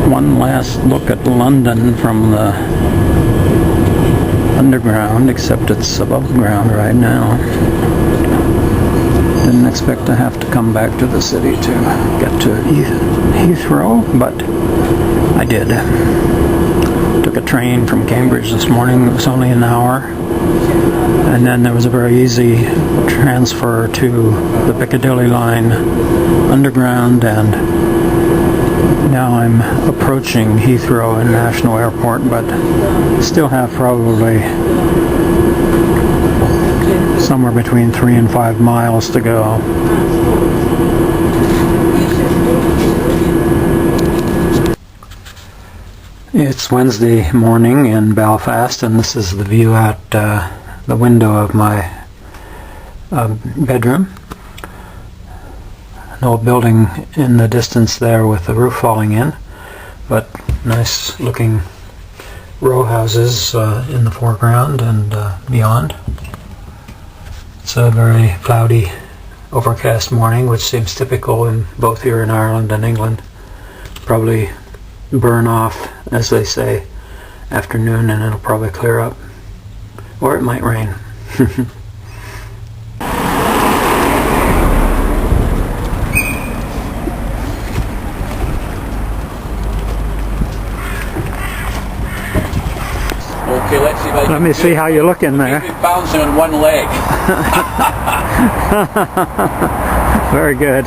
One last look at London from the underground, except it's above ground right now. Didn't expect to have to come back to the city to get to Heathrow, but I did. Took a train from Cambridge this morning. It was only an hour. And then there was a very easy transfer to the Piccadilly line underground, and now I'm approaching Heathrow International Airport, but still have probably somewhere between 3 and 5 miles to go. It's Wednesday morning in Belfast, and this is the view out the window of my bedroom. An old building in the distance there with the roof falling in, but nice looking row houses in the foreground and beyond. It's a very cloudy, overcast morning, which seems typical in both here in Ireland and England. Probably burn off, as they say, afternoon, and it'll probably clear up. Or it might rain. Okay, let's see if I can. Let me see how you look in there. Bouncing on one leg. Very good.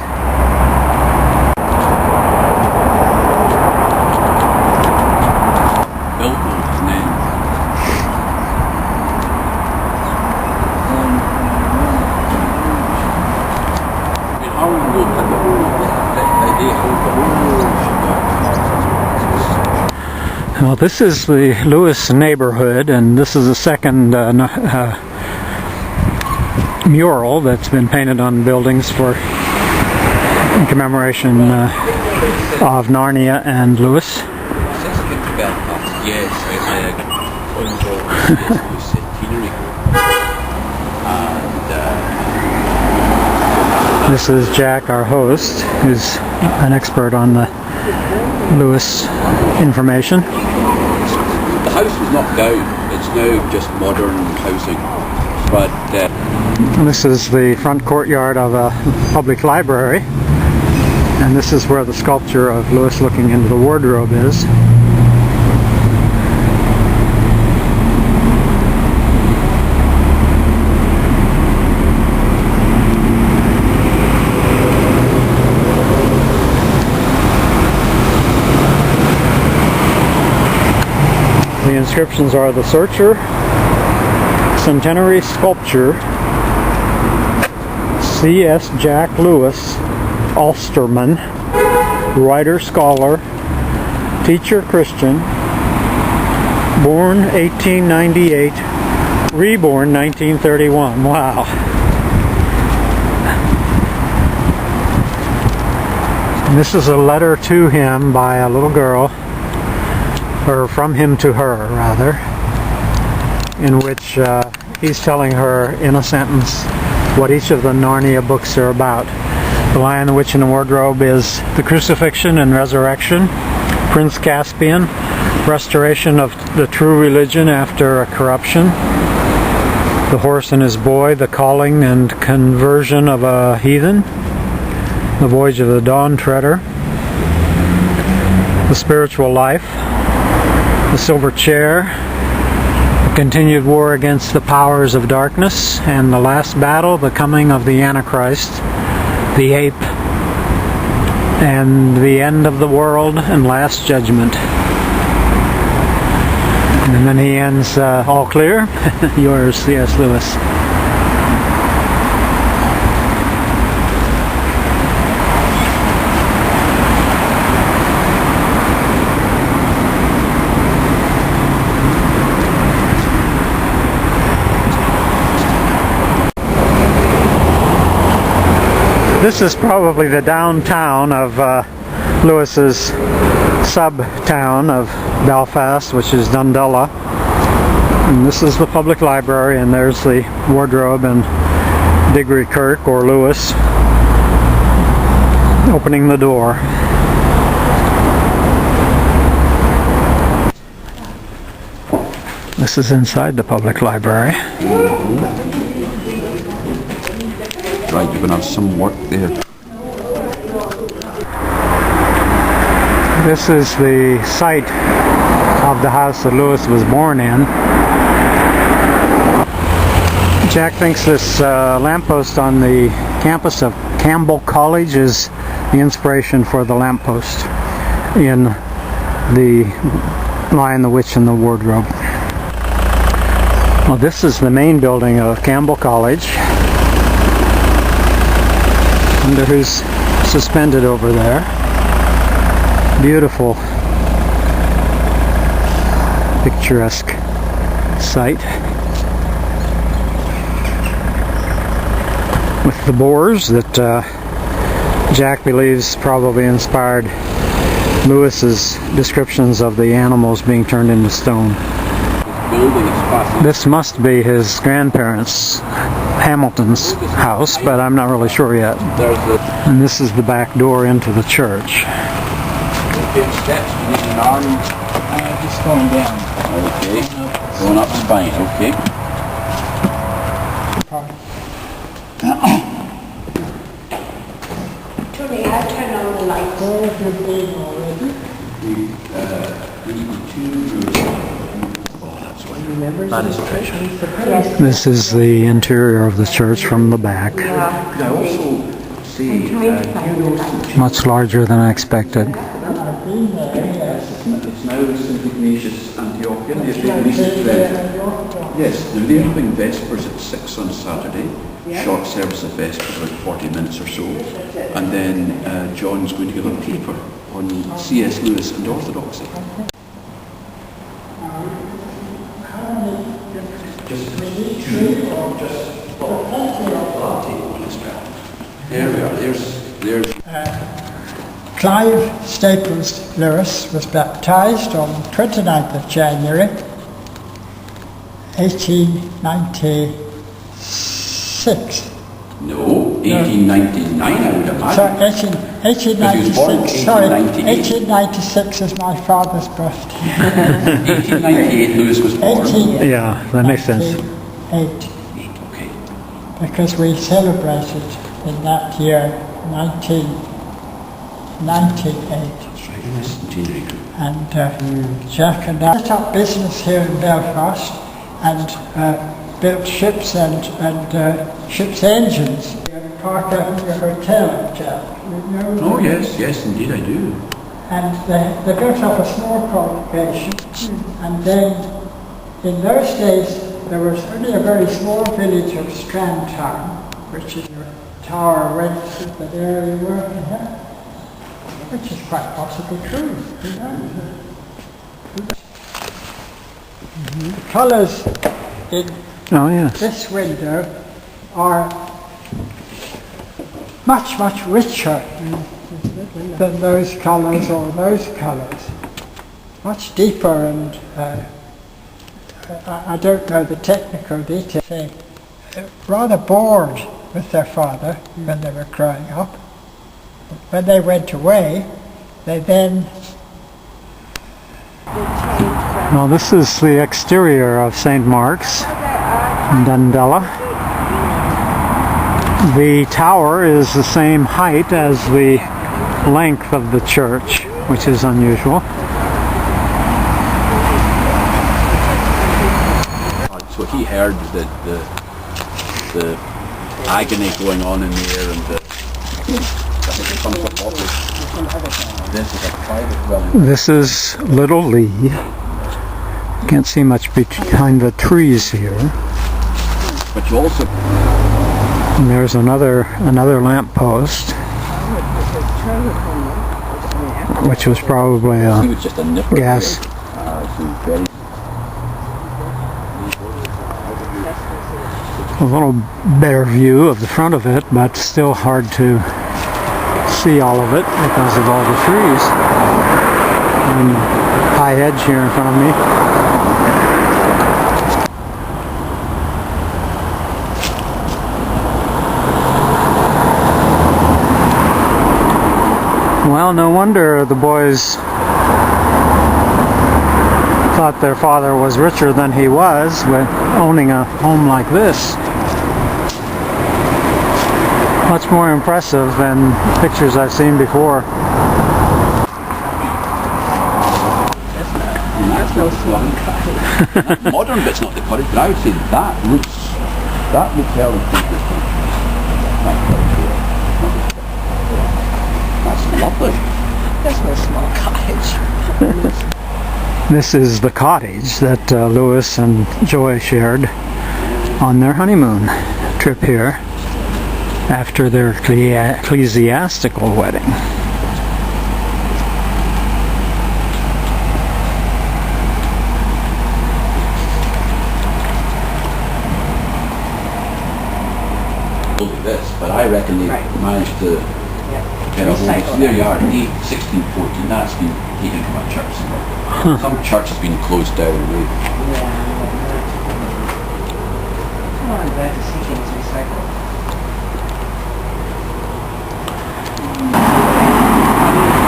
Well, this is the Lewis neighborhood, and this is the second mural that's been painted on buildings for in commemoration of Narnia and Lewis. This is Jack, our host, who's an expert on the Lewis information. The house was knocked down. It's now just modern housing. But this is the front courtyard of a public library, and this is where the sculpture of Lewis looking into the wardrobe is. The inscriptions are the Searcher, Centenary Sculpture, C.S. Jack Lewis, Ulsterman, Writer Scholar, Teacher Christian, born 1898, reborn 1931. Wow. And this is a letter to him by a little girl, or from him to her, rather, in which he's telling her in a sentence what each of the Narnia books are about. The Lion, the Witch, and the Wardrobe is the crucifixion and resurrection. Prince Caspian, restoration of the true religion after a corruption. The Horse and His Boy, the calling and conversion of a heathen. The Voyage of the Dawn Treader. The Spiritual Life. The Silver Chair, the continued war against the powers of darkness, and the last battle, the coming of the Antichrist, the ape, and the end of the world, and last judgment. And then he ends, all clear, yours, C.S. Lewis. This is probably the downtown of Lewis's sub-town of Belfast, which is Dundela. And this is the public library, and there's the wardrobe and Diggory Kirk, or Lewis, opening the door. This is inside the public library. Right, you're going to have some work there. This is the site of the house that Lewis was born in. Jack thinks this lamppost on the campus of Campbell College is the inspiration for the lamppost in the Lion, the Witch, and the Wardrobe. Well, this is the main building of Campbell College, under who's suspended over there. Beautiful, picturesque site with the boars that Jack believes probably inspired Lewis's descriptions of the animals being turned into stone. This must be his grandparents' Hamilton's house, but I'm not really sure yet. And this is the back door into the church. Steps, you need an arm. Just going down. Okay. Going up spine, okay. Tony, I turn on the light. There's your bed already. We need 2 rooms. Oh, that's why. Remember? That is treasure. Yes. This is the interior of the church from the back. I also see Much larger than I expected. it's now St. Ignatius Antiochian. It's St. Ignatius Yes, now they're having Vespers at 6 on Saturday. Short service of Vespers, about 40 minutes or so. And then John's going to give a paper on C.S. Lewis and Orthodoxy. There we are. There's Clive Staples Lewis was baptized on 29th of January 1896. No, 1899 I would imagine. So 1896, sorry, 1896 is my father's birthday. 1898 Lewis was born. Yeah, that makes sense. 1898, Okay. because we celebrated in that year 1998. That's right, centenary group. And Jack and I set up business here in Belfast and built ships and ships' engines. Park Avenue Hotel, Jack. You know? Oh yes, indeed I do. And they built up a small congregation, and then in those days there was only a very small village of Strandtown, which is your tower rents that area you're working here, which is quite possibly true. You know? The colours in this window are much, much richer than those colours or those colours. Much deeper, and I don't know the technical details. They rather bored with their father when they were growing up. When they went away, they then... Well, this is the exterior of St. Mark's in Dundela. The tower is the same height as the length of the church, which is unusual. So he heard the agony going on in there, and this is a private dwelling. This is Little Lee. Can't see much behind the trees here. But you also... And there's another lamppost, which was probably He a was just a nipper. gas. A little better view of the front of it, but still hard to see all of it because of all the trees. And high hedge here in front of me. Well, no wonder the boys thought their father was richer than he was with owning a home like this. Much more impressive than pictures I've seen before. That's no small cottage. Modern bit's not the cottage, but I would say that would tell the business country. That's lovely. That's no small cottage. This is the cottage that Lewis and Joy shared on their honeymoon trip here after their ecclesiastical wedding. This, but I reckon they managed to get a hold of their yard in 1614. That's been taken from a church somewhere. Some church has been closed down. I'm glad to see things recycled.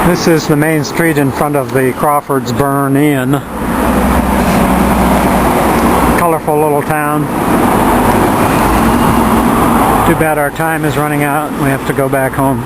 This is the main street in front of the Crawford's Burn Inn. Colorful little town. Too bad our time is running out. We have to go back home.